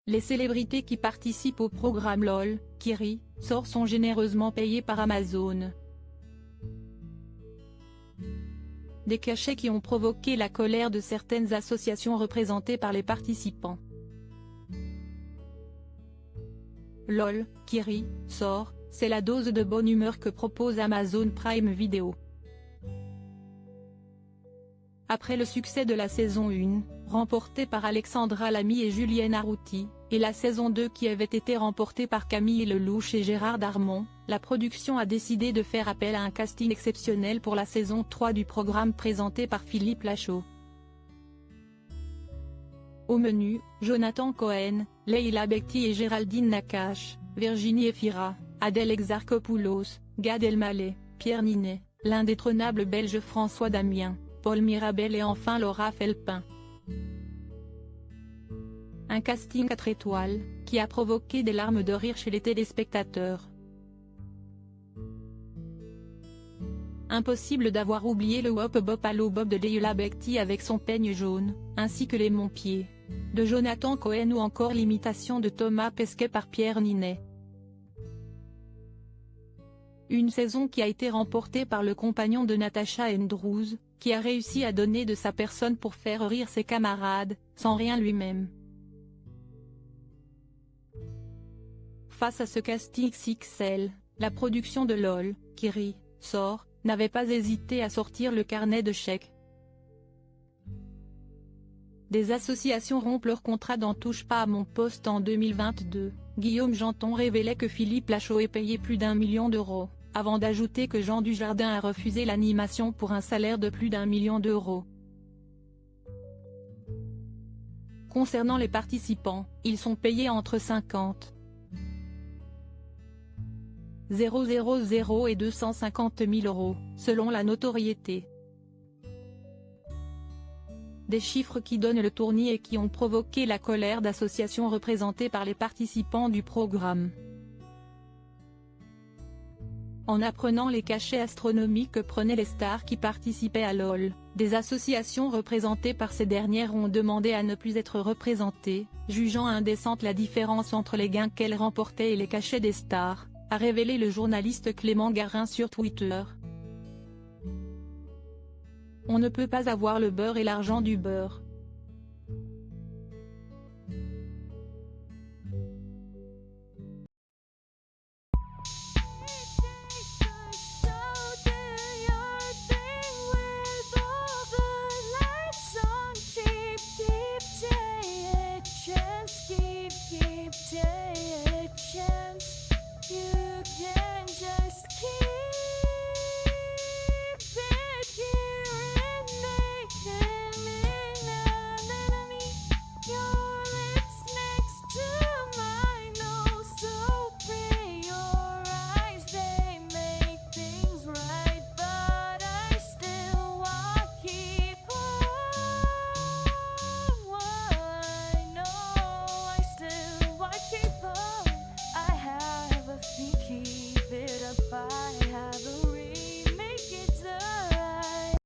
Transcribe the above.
Les célébrités qui participent au programme LOL, qui rit, sort sont généreusement payées par Amazon. Des cachets qui ont provoqué la colère de certaines associations représentées par les participants. LOL, qui rit, sort, c'est la dose de bonne humeur que propose Amazon Prime Video. Après le succès de la saison 1, remportée par Alexandra Lamy et Julienne Arrouti, et la saison 2 qui avait été remportée par Camille Lelouch et Gérard Darmon, la production a décidé de faire appel à un casting exceptionnel pour la saison 3 du programme présenté par Philippe Lachaud. Au menu, Jonathan Cohen, Leila Bekti et Géraldine Nakache, Virginie Efira, Adèle Exarchopoulos, Gad Elmaleh, Pierre Ninet, l'indétrônable belge François Damien, Paul Mirabel et enfin Laura Felpin. Un casting 4 étoiles, qui a provoqué des larmes de rire chez les téléspectateurs. Impossible d'avoir oublié le Wop Bop Allo Bob de Leila Bekti avec son peigne jaune, ainsi que les Montpieds de Jonathan Cohen ou encore l'imitation de Thomas Pesquet par Pierre Ninet. Une saison qui a été remportée par le compagnon de Natasha Andrews, qui a réussi à donner de sa personne pour faire rire ses camarades, sans rien lui-même. Face à ce casting XXL, la production de LOL, qui rit, sort, n'avait pas hésité à sortir le carnet de chèques. Des associations rompent leur contrat dans Touche pas à mon poste en 2022, Guillaume Janton révélait que Philippe Lachaud est payé plus d'1 million d'euros, avant d'ajouter que Jean Dujardin a refusé l'animation pour un salaire de plus d'1 million d'euros. Concernant les participants, ils sont payés entre 50 000 et 250 000 euros, selon la notoriété. Des chiffres qui donnent le tournis et qui ont provoqué la colère d'associations représentées par les participants du programme. En apprenant les cachets astronomiques que prenaient les stars qui participaient à LOL, des associations représentées par ces dernières ont demandé à ne plus être représentées, jugeant indécente la différence entre les gains qu'elles remportaient et les cachets des stars, a révélé le journaliste Clément Garin sur Twitter. On ne peut pas avoir le beurre et l'argent du beurre. Keep taking a chance. You